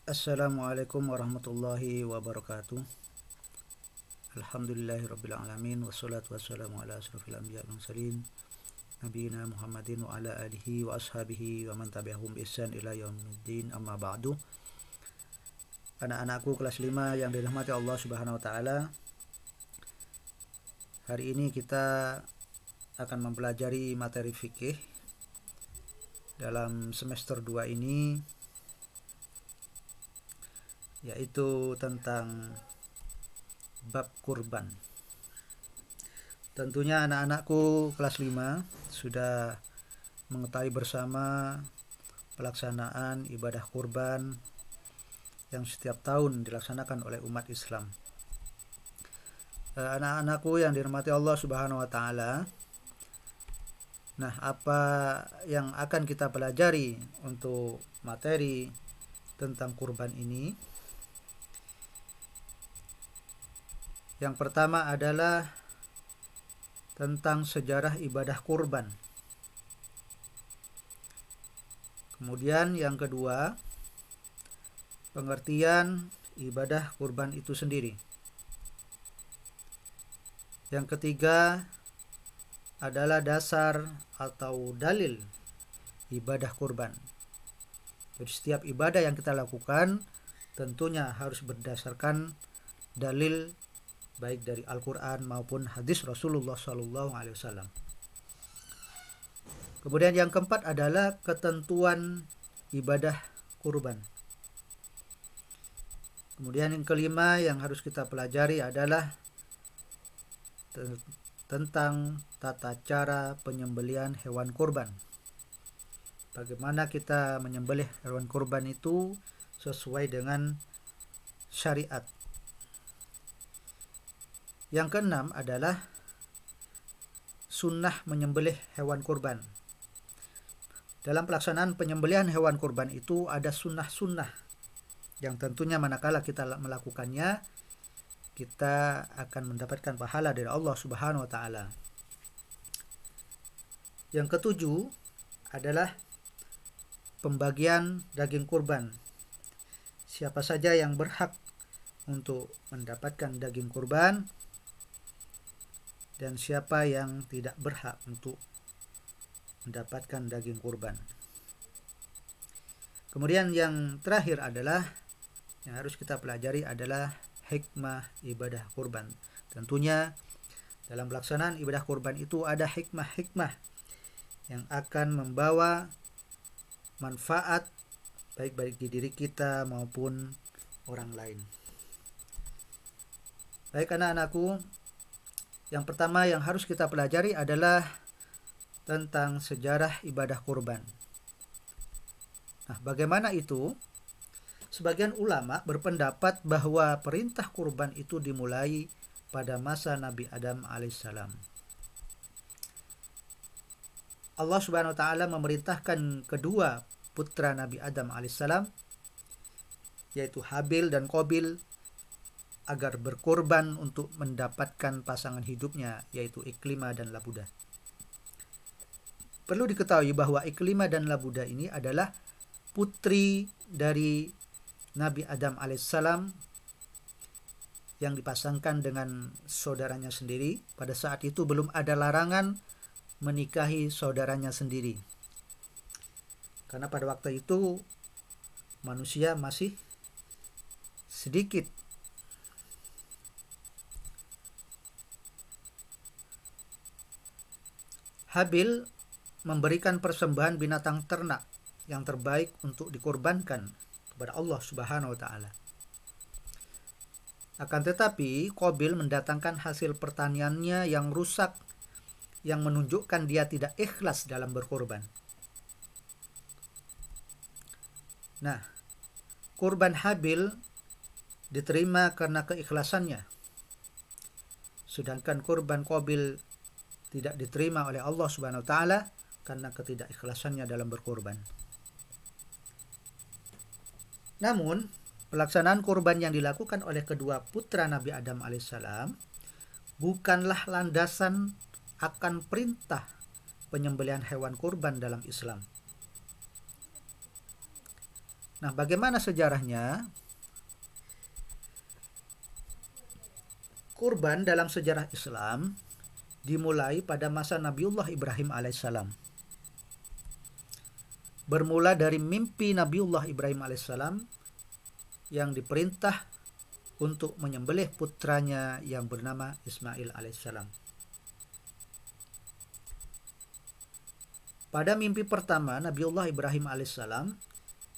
Assalamualaikum warahmatullahi wabarakatuh. Alhamdulillahirrabbilalamin. Wassalatu wassalamu ala asrafil anbiya wal mursalin Nabiyina Muhammadin wa ala alihi wa ashabihi wa man tabi'ahum bi ihsan ila yaumiddin, amma ba'du. Anak-anakku kelas 5 yang dirahmati Allah Subhanahu wa taala. Hari ini kita akan mempelajari materi fikih dalam semester 2 ini, yaitu tentang bab kurban. Tentunya anak-anakku kelas 5 sudah mengetahui bersama pelaksanaan ibadah kurban yang setiap tahun dilaksanakan oleh umat Islam. Anak-anakku yang dirahmati Allah Subhanahu wa taala. Nah, apa yang akan kita pelajari untuk materi tentang kurban ini? Yang pertama adalah tentang sejarah ibadah kurban. Kemudian yang kedua, pengertian ibadah kurban itu sendiri. Yang ketiga adalah dasar atau dalil ibadah kurban. Jadi setiap ibadah yang kita lakukan tentunya harus berdasarkan dalil baik dari Al-Quran maupun hadis Rasulullah SAW. Kemudian yang keempat adalah ketentuan ibadah kurban. Kemudian yang kelima yang harus kita pelajari adalah tentang tata cara penyembelihan hewan kurban. Bagaimana kita menyembelih hewan kurban itu sesuai dengan syariat. Yang keenam adalah sunnah menyembelih hewan kurban. Dalam pelaksanaan penyembelihan hewan kurban itu ada sunnah-sunnah yang tentunya manakala kita melakukannya, kita akan mendapatkan pahala dari Allah Subhanahu wa taala. Yang ketujuh adalah pembagian daging kurban. Siapa saja yang berhak untuk mendapatkan daging kurban dan siapa yang tidak berhak untuk mendapatkan daging kurban. Kemudian yang terakhir adalah yang harus kita pelajari adalah hikmah ibadah kurban. Tentunya dalam pelaksanaan ibadah kurban itu ada hikmah-hikmah yang akan membawa manfaat baik di diri kita maupun orang lain. Baik anak-anakku, yang pertama yang harus kita pelajari adalah tentang sejarah ibadah kurban. Nah, bagaimana itu? Sebagian ulama berpendapat bahwa perintah kurban itu dimulai pada masa Nabi Adam alaihissalam. Allah Subhanahu wa taala memerintahkan kedua putra Nabi Adam alaihissalam, yaitu Habil dan Qabil, agar berkorban untuk mendapatkan pasangan hidupnya, yaitu Iklimah dan Labudah. Perlu diketahui bahwa Iklimah dan Labudah ini adalah putri dari Nabi Adam alaihissalam yang dipasangkan dengan saudaranya sendiri. Pada saat itu belum ada larangan menikahi saudaranya sendiri, karena pada waktu itu manusia masih sedikit. Habil memberikan persembahan binatang ternak yang terbaik untuk dikorbankan kepada Allah Subhanahu wa taala. Akan tetapi Qabil mendatangkan hasil pertaniannya yang rusak, yang menunjukkan dia tidak ikhlas dalam berkorban. Nah, kurban Habil diterima karena keikhlasannya, sedangkan kurban Qabil tidak diterima oleh Allah Subhanahu wa taala karena ketidakikhlasannya dalam berkorban. Namun, pelaksanaan kurban yang dilakukan oleh kedua putra Nabi Adam alaihissalam bukanlah landasan akan perintah penyembelihan hewan kurban dalam Islam. Nah, bagaimana sejarahnya? Kurban dalam sejarah Islam dimulai pada masa Nabiullah Ibrahim alaihissalam. Bermula dari mimpi Nabiullah Ibrahim alaihissalam yang diperintah untuk menyembelih putranya yang bernama Ismail alaihissalam. Pada mimpi pertama, Nabiullah Ibrahim alaihissalam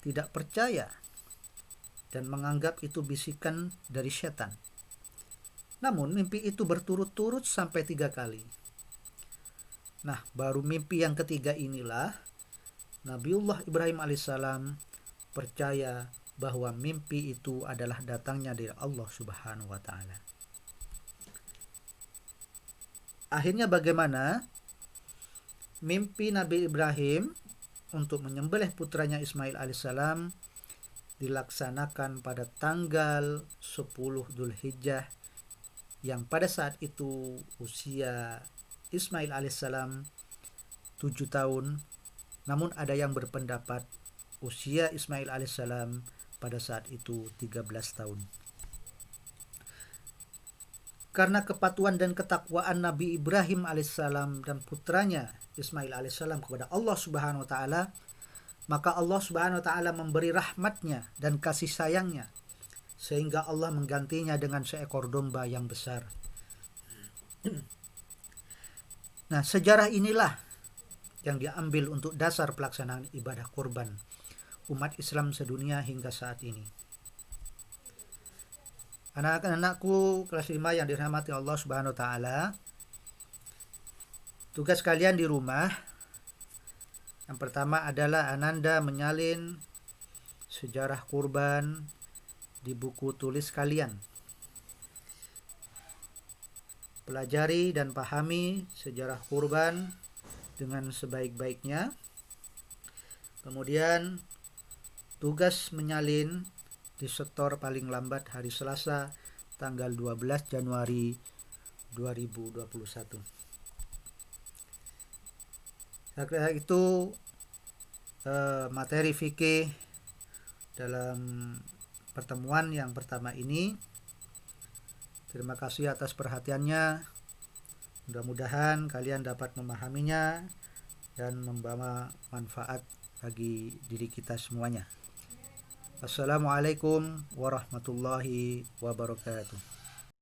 tidak percaya dan menganggap itu bisikan dari setan. Namun mimpi itu berturut-turut sampai 3 kali. Nah, baru mimpi yang ketiga inilah Nabiullah Ibrahim alaihissalam percaya bahwa mimpi itu adalah datangnya dari Allah Subhanahu wa taala. Akhirnya bagaimana? Mimpi Nabi Ibrahim untuk menyembelih putranya Ismail alaihissalam dilaksanakan pada tanggal 10 Dzulhijjah, yang pada saat itu usia Ismail alaihissalam 7 tahun. Namun ada yang berpendapat usia Ismail alaihissalam pada saat itu 13 tahun. Karena kepatuhan dan ketakwaan Nabi Ibrahim alaihissalam dan putranya Ismail alaihissalam kepada Allah Subhanahu wa taala, maka Allah Subhanahu wa taala memberi rahmatnya dan kasih sayangnya sehingga Allah menggantinya dengan seekor domba yang besar. Nah, sejarah inilah yang diambil untuk dasar pelaksanaan ibadah kurban umat Islam sedunia hingga saat ini. Anak-anakku kelas 5 yang dirahmati Allah Subhanahu wa taala, tugas kalian di rumah yang pertama adalah Ananda menyalin sejarah kurban di buku tulis kalian. Pelajari dan pahami sejarah kurban dengan sebaik-baiknya. Kemudian tugas menyalin disetor paling lambat hari Selasa tanggal 12 Januari 2021. Setelah itu materi fikih dalam pertemuan yang pertama ini. Terima kasih atas perhatiannya. Mudah-mudahan kalian dapat memahaminya dan membawa manfaat bagi diri kita semuanya. Assalamualaikum warahmatullahi wabarakatuh.